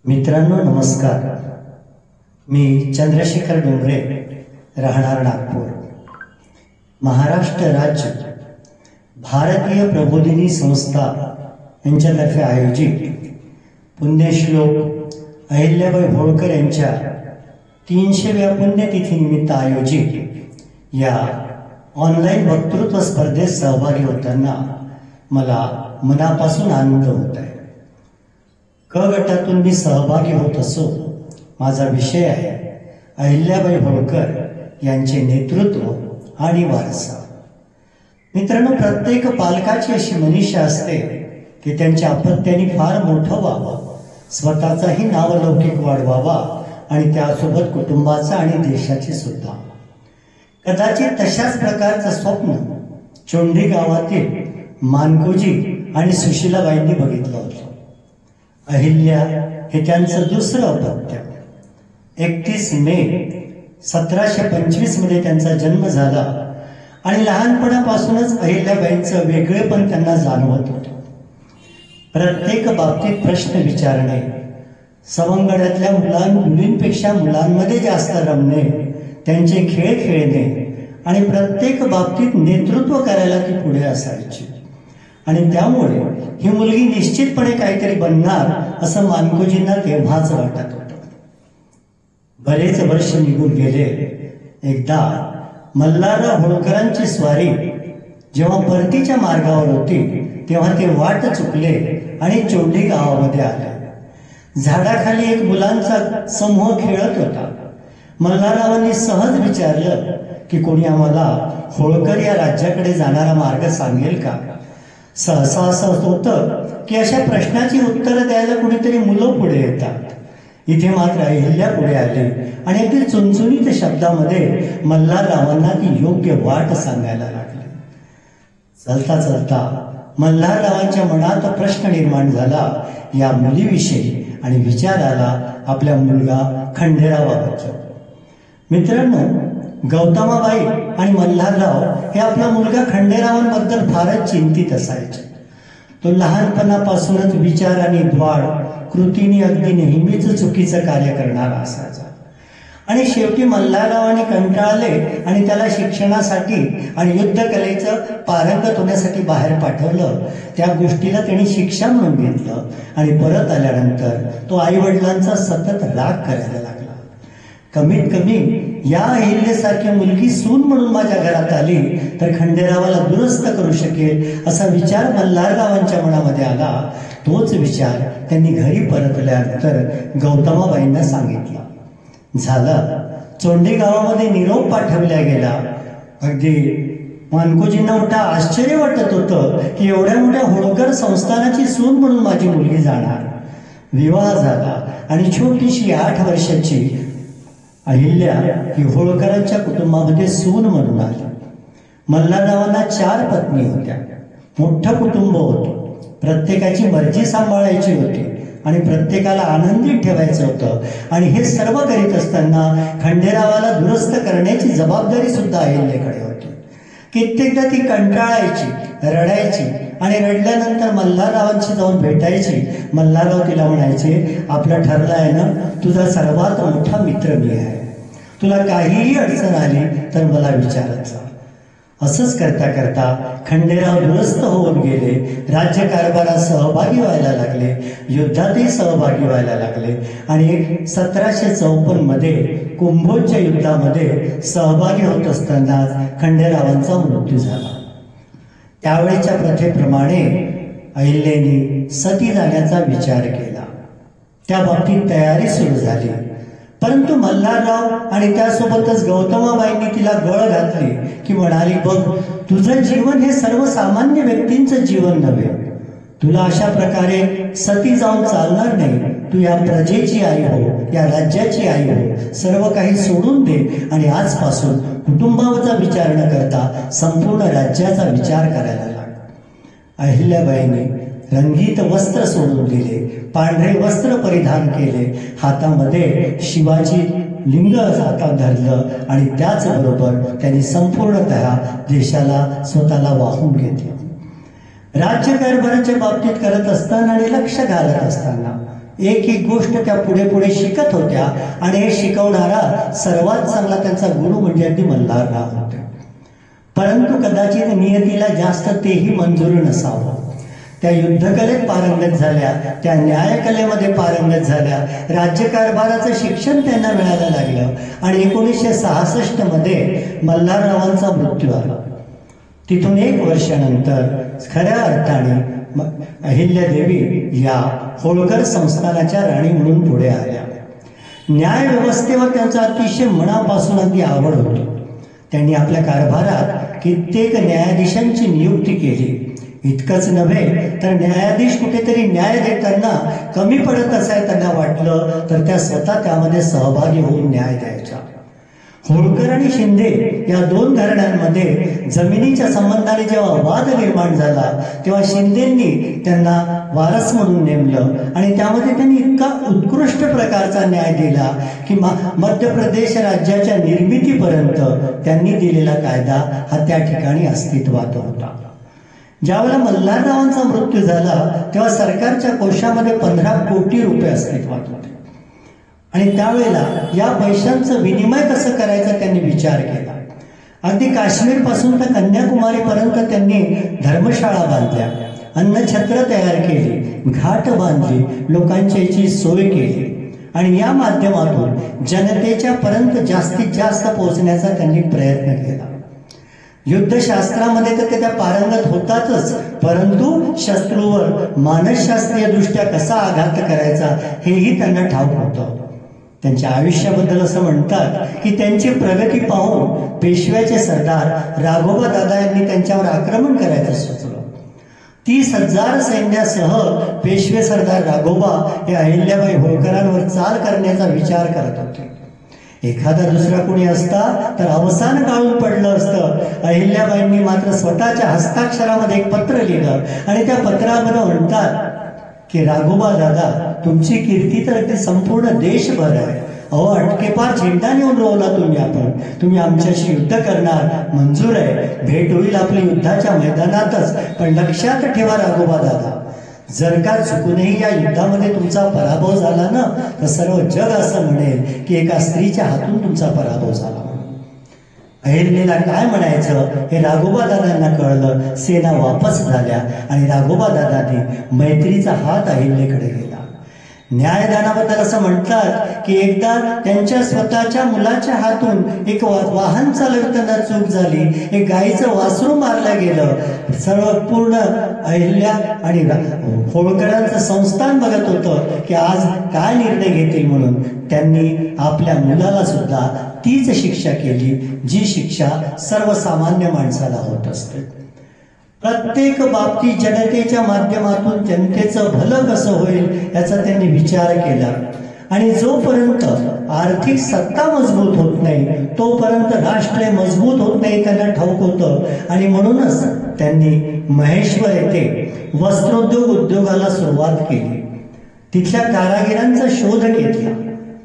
मित्रांनो नमस्कार. मी चंद्रशेखर डोंगरे, राहणार नागपूर. महाराष्ट्र राज्य भारतीय प्रबोधिनी संस्था यांच्यातर्फे आयोजित पुण्यश्लोक अहिल्याबाई होळकर यांच्या 300व्या पुण्यतिथीनिमित्त आयोजित या ऑनलाईन वक्तृत्व स्पर्धेत सहभागी होताना मला मनापासून आनंद होत आहे. क गटातून मी सहभागी होत असो. माझा विषय आहे अहिल्याबाई होळकर यांचे नेतृत्व आणि वारसा. मित्रांनो, प्रत्येक पालकाची अशी मनीषा असते की त्यांच्या अपत्याने फार मोठं व्हावं, स्वतःचाही नावलौकिक वाढवावा आणि त्यासोबत कुटुंबाचा आणि देशाचे सुद्धा. कदाचित तशाच प्रकारचं स्वप्न चोंडी गावातील मानकोजी आणि सुशीलाबाईंनी बघितलं होतं. अहिल्या हे त्यांचं दुसरं अपत्य. 31 मे 1725 मध्ये त्यांचा जन्म झाला आणि लहानपणापासूनच अहिल्याबाईंचं वेगळेपण त्यांना जाणवत होतं. प्रत्येक बाबतीत प्रश्न विचारणे, सवंगड्यातल्या मुलींपेक्षा मुलांमध्ये जास्त रमणे, त्यांचे खेळ खेळणे आणि प्रत्येक बाबतीत नेतृत्व करायला ती पुढे असायची. आणि त्यामुळे ही मुलगी निश्चितपणे काहीतरी बनणार असं मानकोजींना तेव्हाच वाटत होतं. बरेच वर्ष निघून गेले. एकदा मल्हारराव होळकरांची स्वारी जेव्हा परतीच्या मार्गावर होती तेव्हा ते वाट चुकले आणि चोंडी गावामध्ये आले. झाडाखाली एक मुलांचा समूह खेळत होता. मल्हाररावांनी सहज विचारलं की कोणी आम्हाला होळकर या राज्याकडे जाणारा मार्ग सांगेल का? सहसा असं होतं की अशा प्रश्नाची उत्तरं द्यायला कुणीतरी मुलं पुढे येतात. इथे मात्र अहिल्या पुढे आली आणि अगदी चुणचुणीत शब्दामध्ये मल्हाररावांना ती योग्य वाट सांगायला लागली. चलता चलता मल्हाररावांच्या मनात प्रश्न निर्माण झाला या मुलीविषयी आणि विचार आला आपल्या मुलगा खंडेरावाबद्दल. मित्रांनो, गौतमाबाई आणि मल्हारराव हे आपला मुलगा खंडेरावांबद्दल फारच चिंतित असायचे. तो लहानपणापासूनच विचारांनी द्वाड, कृतीने अगदी नेहमीच चुकीचं कार्य करणारा असायचा. आणि शेवटी मल्हाररावांनी कंटाळले आणि त्याला शिक्षणासाठी आणि युद्धकलेचं पारंगत होण्यासाठी बाहेर पाठवलं. त्या गोष्टीला त्यांनी शिक्षा म्हणून घेतलं आणि परत आल्यानंतर तो आईवडिलांचा सतत राग करायला लागला. कमीत कमी या अहिल्यासारखी मुलगी सून म्हणून माझ्या घरात आली तर खंडेरावाला दुरुस्त करू शकेल असा विचार मल्हाररावांच्या मनामध्ये आला. तोच विचार त्यांनी घरी परतल्यानंतर गौतमाबाईंना सांगितला. झालं. चोंडी गावामध्ये निरोप पाठवला गेला. अगदी मानकोजींना मोठा आश्चर्य वाटत होतं की एवढ्या मोठ्या होळकर संस्थानाची सून म्हणून माझी मुलगी जाणार. विवाह झाला आणि छोटीशी 8 वर्षाची अहिल्या ही होळकरांच्या कुटुंबामध्ये सून म्हणून आली. मल्हाररावांना 4 पत्नी होत्या. मोठं कुटुंब होतं. प्रत्येकाची मर्जी सांभाळायची होती आणि प्रत्येकाला आनंदित ठेवायचं होतं. आणि हे सर्व करीत असताना खंडेरावाला दुरुस्त करण्याची जबाबदारी सुद्धा अहिल्याकडे होती. कित्येकदा ती कंटाळायची, रडायची आणि रडल्यानंतर मल्हाररावांशी जाऊन भेटायची. मल्हारराव तिला म्हणायचे, आपलं ठरलं आहे ना, तुझा सर्वात मोठा मित्र मी आहे. तुला काहीही अडचण आली तर मला विचारत जा. असंच करता करता खंडेराव दुरुस्त होऊन गेले. राज्यकारभारात सहभागी व्हायला लागले. युद्धातही सहभागी व्हायला लागले आणि 1754 मध्ये कुंभोजच्या युद्धामध्ये सहभागी होत असताना खंडेरावांचा मृत्यू झाला. त्यावेळेच्या प्रथेप्रमाणे अहिल्याने सती जाण्याचा विचार केला. त्या बाबतीत तयारी सुरू झाली. परंतु मल्हारराव आणि त्यासोबतच गौतमाबाईंनी तिला गळ घातली की म्हणाली, बघ, तुझं जीवन हे सर्वसामान्य व्यक्तींचं जीवन नव्हे. तुला अशा प्रकारे सती जाऊन चालणार नाही. तू या प्रजेची आई हो, या राज्याची आई हो. सर्व काही सोडून दे आणि आजपासून कुटुंबाचा विचार न करता संपूर्ण राज्याचा विचार करायला लाग. अहिल्याबाईंनी रंगीत वस्त्र सोडून दिले. पांढरे वस्त्र परिधान केले. हातामध्ये शिवाजी लिंग हातात धरलं आणि त्याचबरोबर त्यांनी संपूर्णतः देशाला स्वतःला वाहून घेतलं. राज्यकारभाराच्या बाबतीत करत असताना आणि लक्ष घालत असताना एक एक गोष्ट त्या पुढे पुढे शिकत होत्या आणि हे शिकवणारा सर्वात चांगला त्यांचा गुरु म्हणजे अगदी मल्हारराव होते. परंतु कदाचित नियतीला जास्त तेही मंजूर नसावं. त्या युद्धकलेत पारंगत झाल्या, त्या न्यायकलेमध्ये पारंगत झाल्या, राज्यकारभाराचं शिक्षण त्यांना मिळायला लागलं आणि 1966 मध्ये मल्हाररावांचा मृत्यू आला. तिथून 1 वर्षानंतर खऱ्या अर्थाने अहिल्यादेवी या होळकर संस्थानाच्या राणी म्हणून पुढे आल्या. न्याय व्यवस्थेवर त्यांचा अतिशय मनापासून अगदी आवड होती. त्यांनी आपल्या कारभारात कित्येक न्यायाधीशांची नियुक्ती केली. इतकंच नव्हे तर न्यायाधीश कुठेतरी न्याय देताना कमी पडत असाय त्यांना वाटलं तर त्या स्वतः त्यामध्ये सहभागी होऊन न्याय द्यायच्या. होळकर आणि शिंदे या 2 घराण्यांमध्ये जमिनीच्या संबंधाने जेव्हा वाद निर्माण झाला तेव्हा शिंदेंनी त्यांना वारस म्हणून नेमलं आणि त्यामध्ये त्यांनी इतका उत्कृष्ट प्रकारचा न्याय दिला की मध्य प्रदेश राज्याच्या निर्मितीपर्यंत त्यांनी दिलेला कायदा हा त्या ठिकाणी अस्तित्वात होता. ज्यावेळेला मल्हाररावांचा मृत्यू झाला तेव्हा सरकारच्या कोशामध्ये 15 कोटी रुपये अस्तित्वात होते आणि त्यावेळेला या पैशांचं विनिमय कसं करायचं त्यांनी विचार केला. अगदी काश्मीर पासून तर कन्याकुमारीपर्यंत त्यांनी धर्मशाळा बांधल्या, अन्नछत्र तयार केली, घाट बांधली, लोकांची याची सोय केली आणि या माध्यमातून जनतेच्या पर्यंत जास्तीत जास्त पोहोचण्याचा त्यांनी प्रयत्न केला. युद्धशास्त्रामध्ये तर त्या पारंगत होतातच, परंतु शत्रूवर मानसशास्त्रीय दृष्ट्या कसा आघात करायचा हेही त्यांना ठाऊक होतं. त्यांच्या आयुष्याबद्दल असं म्हणतात की त्यांची प्रगती पाहून पेशव्याचे सरदार राघोबा दादा यांनी त्यांच्यावर आक्रमण करायचं सुचवलं. 30,000 सैन्यासह पेशवे सरदार राघोबा हे अहिल्याबाई होळकरांवर चाल करण्याचा विचार करत होते. एखादा दुसरा कोणी असता तर अवसान काढून पडलं असतं. अहिल्याबाईंनी मात्र स्वतःच्या हस्ताक्षरामध्ये एक पत्र लिहिलं आणि त्या पत्रामध्ये म्हणतात की राघोबा दादा, तुमची कीर्ती तर अगदी संपूर्ण देशभर आहे. अहो, अटकेपार झेंडा नेऊन रोवला तुम्ही आमच्याशी युद्ध करणार, मंजूर आहे, भेट होईल आपली युद्धाच्या मैदानातच. पण लक्षात ठेवा राघोबा दादा, जर का चुकूनही या युद्धामध्ये तुमचा पराभव झाला ना तर सर्व जग असं म्हणेल की एका स्त्रीच्या हातून तुमचा पराभव झाला. अहिल्याला काय म्हणायचं हे राघोबा दादांना कळलं. सेना वापस झाल्या आणि राघोबा दादांनी मैत्रीचा हात अहिल्याकडे गेला. न्यायदानाबद्दल असं म्हणतात की एकदा त्यांच्या स्वतःच्या मुलाच्या हातून एक वाहन चालवताना चूक झाली, एक गाईचं वासरू मारलं गेलं. सर्व पूर्ण अहिल्या आणि होळकरांचं संस्थान बघत होतं की आज काय निर्णय घेतील म्हणून. त्यांनी आपल्या मुलाला सुद्धा तीच शिक्षा केली जी शिक्षा सर्वसामान्य माणसाला होत असते. प्रत्येक बाबतीत जनतेच्या माध्यमातून जनतेचं भलं कसं होईल याचा त्यांनी विचार केला आणि जोपर्यंत आर्थिक सत्ता मजबूत होत नाही तोपर्यंत राष्ट्र मजबूत होत नाही त्यांना ठाऊक होतं. आणि म्हणूनच त्यांनी महेश्वर येथे उद्योगाला सुरुवात केली. तिथल्या कारागिरांचा शोध घेतला,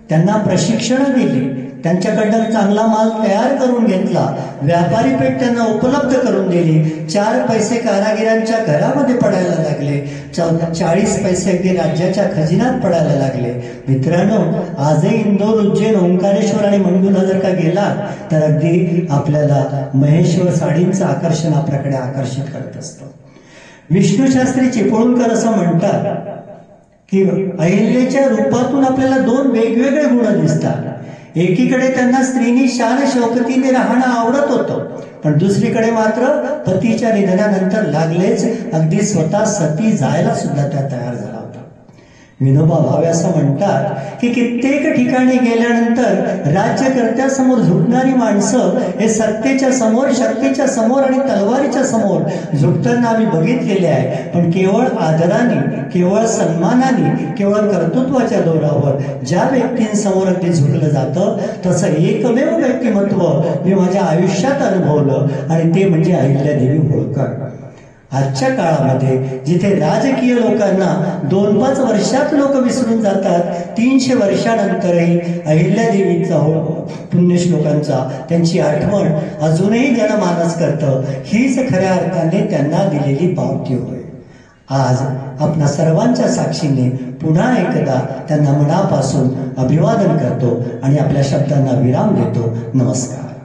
त्यांना प्रशिक्षण दिली, त्यांच्याकडनं चांगला माल तयार करून घेतला, व्यापारी पेठ त्यांना उपलब्ध करून दिली. 4 पैसे कारागिरांच्या घरामध्ये पडायला लागले, 40 पैसे अगदी राज्याच्या खजिन्यात पडायला लागले. मित्रांनो, आजही इंदोर, उज्जैन, ओंकारेश्वर आणि मंडूला जर का गेला तर अगदी आपल्याला महेश्वर साडींचं आकर्षण आपल्याकडे आकर्षित करत असतं. विष्णूशास्त्री चिपळूणकर असं म्हणतात की अहिल्याच्या रूपातून आपल्याला 2 वेगवेगळे गुण दिसतात. एकीकडे त्यांना स्त्रीनी शान शौकतीने राहणं आवडत होतं, पण दुसरीकडे मात्र पतीच्या निधनानंतर लागलेच अगदी स्वतः सती जायला सुद्धा त्या तयार झाला होता. विनोबा भावे असं म्हणतात की कित्येक ठिकाणी गेल्यानंतर राज्यकर्त्यासमोर झुकणारी माणसं हे सत्तेच्या समोर, शक्तीच्या समोर आणि तलवारीच्या समोर झुकताना आम्ही बघितलेले आहे. पण केवळ आदराने, केवळ सन्मानाने, केवळ कर्तृत्वाच्या जोरावर ज्या व्यक्तींसमोर ते झुकलं जातं तसं एकमेव व्यक्तिमत्व मी माझ्या आयुष्यात अनुभवलं आणि ते म्हणजे अहिल्यादेवी होळकर. आजच्या काळामध्ये जिथे राजकीय लोकांना 2-5 वर्षात लोक विसरून जातात, 300 वर्षानंतरही अहिल्यादेवींचा पुण्यश्लोकांचा त्यांची आठवण अजूनही जनमानस करतं. हीच खऱ्या अर्थाने त्यांना दिलेली पावती होय. आज आपणा सर्वांच्या साक्षीने पुन्हा एकदा त्यांना मनापासून अभिवादन करतो आणि आपल्या शब्दांना विराम देतो. नमस्कार.